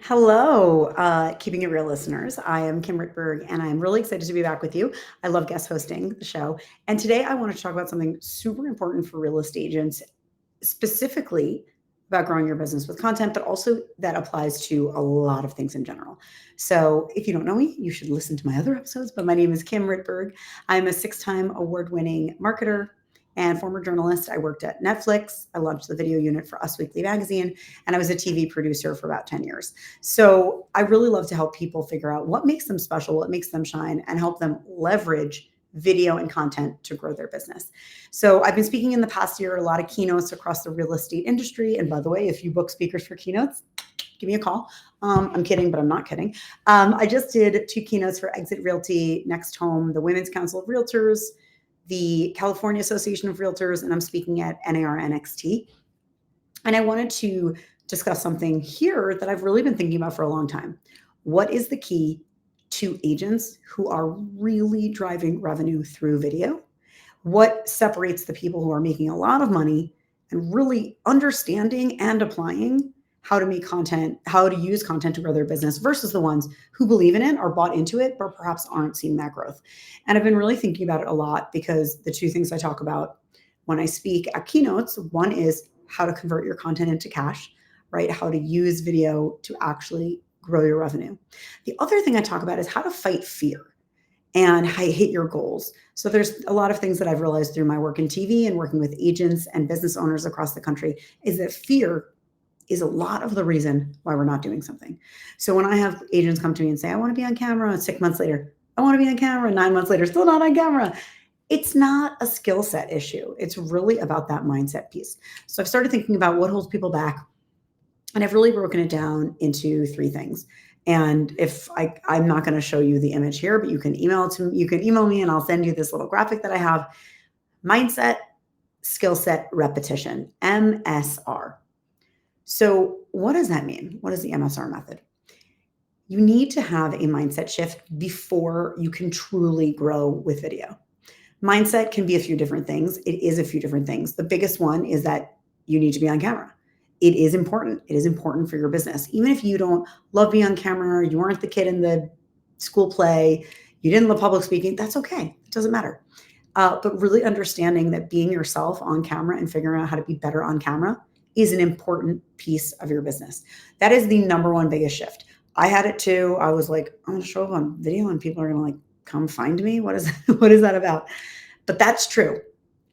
Hello, Keeping It Real listeners. I am Kim Rittberg, and I'm really excited to be back with you. I love guest hosting the show. And today I want to talk about something super important for real estate agents, specifically about growing your business with content, but also that applies to a lot of things in general. So if you don't know me, you should listen to my other episodes. But my name is Kim Rittberg. I'm a six-time award-winning marketer and former journalist. I worked at Netflix. I launched the video unit for Us Weekly magazine, and I was a TV producer for about 10 years. So I really love to help people figure out what makes them special, what makes them shine, and help them leverage video and content to grow their business. So I've been speaking in the past year, a lot of keynotes across the real estate industry. And by the way, if you book speakers for keynotes, give me a call. I'm kidding, but I'm not kidding. I just did two keynotes for Exit Realty, Next Home, the Women's Council of Realtors, the California Association of Realtors, and I'm speaking at NAR NXT. And I wanted to discuss something here that I've really been thinking about for a long time. What is the key to agents who are really driving revenue through video? What separates the people who are making a lot of money and really understanding and applying how to make content, how to use content to grow their business versus the ones who believe in it or bought into it, but perhaps aren't seeing that growth? And I've been really thinking about it a lot because the two things I talk about when I speak at keynotes, one is how to convert your content into cash, right? How to use video to actually grow your revenue. The other thing I talk about is how to fight fear and hit your goals. So there's a lot of things that I've realized through my work in TV and working with agents and business owners across the country is that fear is a lot of the reason why we're not doing something. So when I have agents come to me and say, I want to be on camera, and 6 months later, I want to be on camera, 9 months later, still not on camera. It's not a skill set issue. It's really about that mindset piece. So I've started thinking about what holds people back. And I've really broken it down into three things. And if I'm not going to show you the image here, but you can email it to me, you can email me and I'll send you this little graphic that I have. Mindset, skill set, repetition, MSR. So what does that mean? What is the MSR method? You need to have a mindset shift before you can truly grow with video. Mindset can be a few different things. It is a few different things. The biggest one is that you need to be on camera. It is important. It is important for your business. Even if you don't love being on camera, you weren't the kid in the school play, you didn't love public speaking, that's okay. It doesn't matter. But really understanding that being yourself on camera and figuring out how to be better on camera is an important piece of your business. That is the number one biggest shift. I had it too. I was like, I'm going to show up on video and people are going to like come find me. What is that about? But that's true.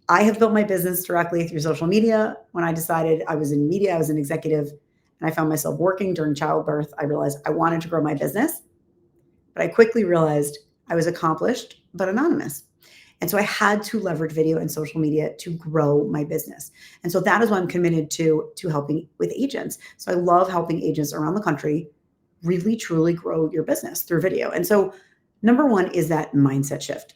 I have built my business directly through social media. When I decided I was in media, I was an executive, and I found myself working during childbirth. I realized I wanted to grow my business, but I quickly realized I was accomplished but anonymous. And so I had to leverage video and social media to grow my business. And so that is why I'm committed to helping with agents. So I love helping agents around the country really, truly grow your business through video. And so number one is that mindset shift.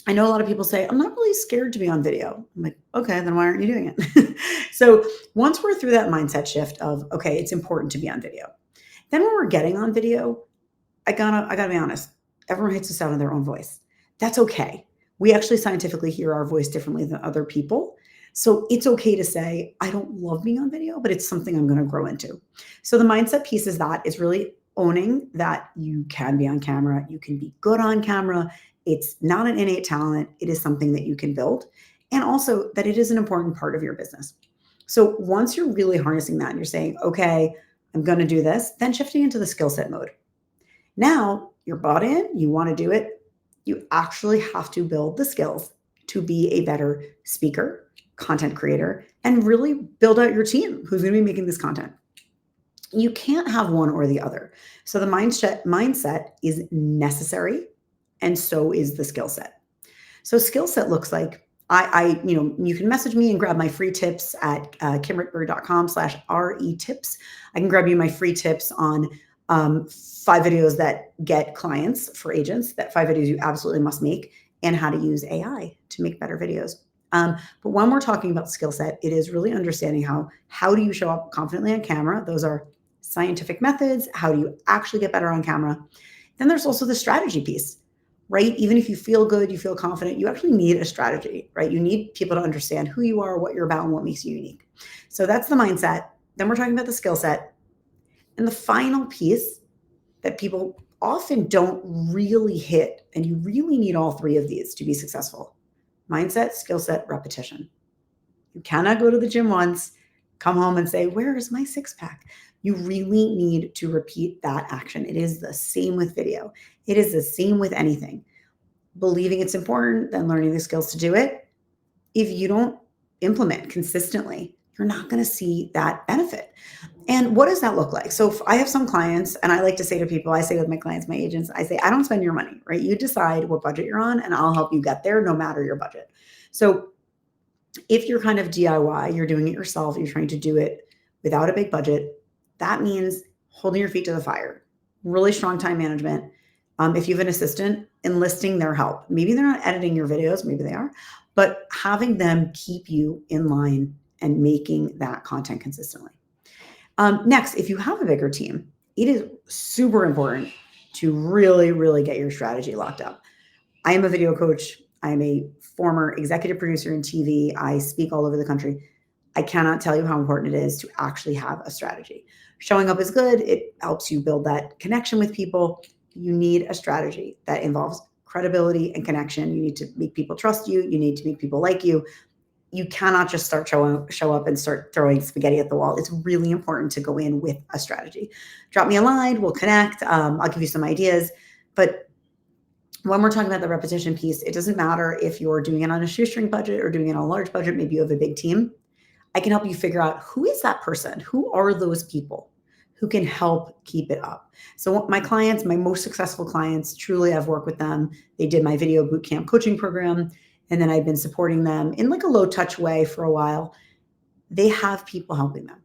I know a lot of people say, I'm not really scared to be on video. I'm like, okay, then why aren't you doing it? So once we're through that mindset shift of, okay, it's important to be on video. Then when we're getting on video, I gotta be honest, everyone hates the sound of their own voice. That's okay. We actually scientifically hear our voice differently than other people. So it's okay to say, I don't love being on video, but it's something I'm going to grow into. So the mindset piece is that it's really owning that you can be on camera. You can be good on camera. It's not an innate talent. It is something that you can build. And also that it is an important part of your business. So once you're really harnessing that and you're saying, okay, I'm going to do this, then shifting into the skill set mode. Now you're bought in, you want to do it. You actually have to build the skills to be a better speaker, content creator, and really build out your team who's going to be making this content. You can't have one or the other. So the mindset is necessary, and so is the skill set. So skill set looks like you can message me and grab my free tips at kimrittberg.com/RE-tips. I can grab you my free tips on 5 videos that get clients for agents, that 5 videos you absolutely must make, and how to use AI to make better videos. But when we're talking about skill set, it is really understanding how do you show up confidently on camera? Those are scientific methods. How do you actually get better on camera? Then there's also the strategy piece, right? Even if you feel good, you feel confident, you actually need a strategy, right? You need people to understand who you are, what you're about, and what makes you unique. So that's the mindset. Then we're talking about the skill set. And the final piece that people often don't really hit, and you really need all three of these to be successful: mindset, skill set, repetition. You cannot go to the gym once, come home and say, "Where is my six pack?" You really need to repeat that action. It is the same with video, it is the same with anything. Believing it's important, then learning the skills to do it. If you don't implement consistently, you're not going to see that benefit. And what does that look like? So I have some clients, and I like to say to people, I say with my clients, my agents, I say, I don't spend your money, right? You decide what budget you're on, and I'll help you get there no matter your budget. So if you're kind of DIY, you're doing it yourself, you're trying to do it without a big budget, that means holding your feet to the fire, really strong time management. If you have an assistant, enlisting their help. Maybe they're not editing your videos, maybe they are, but having them keep you in line and making that content consistently. Next, if you have a bigger team, it is super important to really, really get your strategy locked up. I am a video coach. I am a former executive producer in TV. I speak all over the country. I cannot tell you how important it is to actually have a strategy. Showing up is good. It helps you build that connection with people. You need a strategy that involves credibility and connection. You need to make people trust you. You need to make people like you. You cannot just show up and start throwing spaghetti at the wall. It's really important to go in with a strategy. Drop me a line. We'll connect. I'll give you some ideas. But when we're talking about the repetition piece, it doesn't matter if you're doing it on a shoestring budget or doing it on a large budget. Maybe you have a big team. I can help you figure out, who is that person? Who are those people who can help keep it up? So my clients, my most successful clients, truly, I've worked with them. They did my video bootcamp coaching program, and then I've been supporting them in like a low touch way for a while. They have people helping them.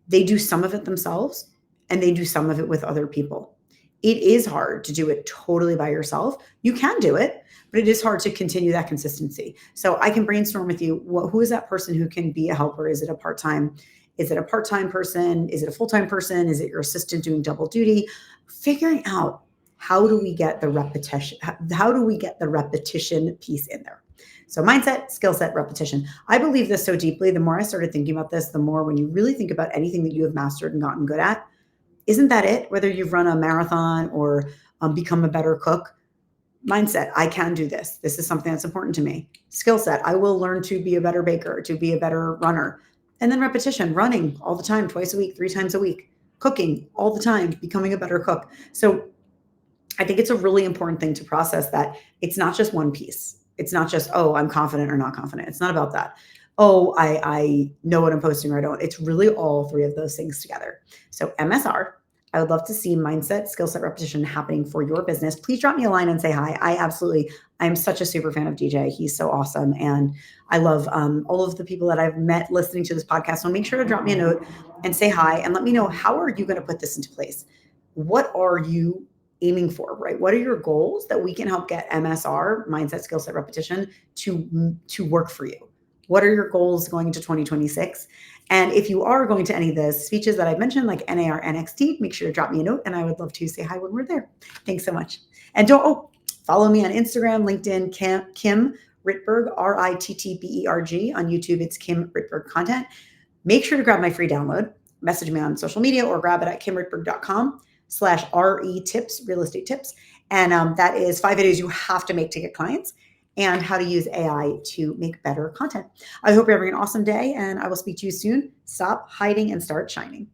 They do some of it themselves, and they do some of it with other people. It is hard to do it totally by yourself. You can do it, but it is hard to continue that consistency. So I can brainstorm with you, who is that person who can be a helper? Is it a part-time? Is it a part-time person? Is it a full-time person? Is it your assistant doing double duty? Figuring out, how do we get the repetition? How do we get the repetition piece in there? So mindset, skill set, repetition. I believe this so deeply. The more I started thinking about this, the more, when you really think about anything that you have mastered and gotten good at, isn't that it? Whether you've run a marathon or become a better cook, mindset, I can do this. This is something that's important to me. Skill set, I will learn to be a better baker, to be a better runner. And then repetition, running all the time, twice a week, 3 times a week, cooking all the time, becoming a better cook. So I think it's a really important thing to process, that it's not just one piece. It's not just, oh, I'm confident or not confident. It's not about that. Oh, I know what I'm posting or I don't. It's really all three of those things together. So MSR, I would love to see mindset, skill set, repetition happening for your business. Please drop me a line and say hi. I'm such a super fan of DJ. He's so awesome. And I love all of the people that I've met listening to this podcast. So make sure to drop me a note and say hi, and let me know, how are you going to put this into place? What are you aiming for, right? What are your goals that we can help get MSR, mindset, skill set, repetition, to work for you? What are your goals going into 2026? And if you are going to any of the speeches that I've mentioned, like NAR, NXT, make sure to drop me a note, and I would love to say hi when we're there. Thanks so much. And follow me on Instagram, LinkedIn, Kim Rittberg, Rittberg. On YouTube, it's Kim Rittberg Content. Make sure to grab my free download. Message me on social media or grab it at kimrittberg.com/RE tips, real estate tips. And that is 5 videos you have to make to get clients, and how to use AI to make better content. I hope you're having an awesome day, and I will speak to you soon. Stop hiding and start shining.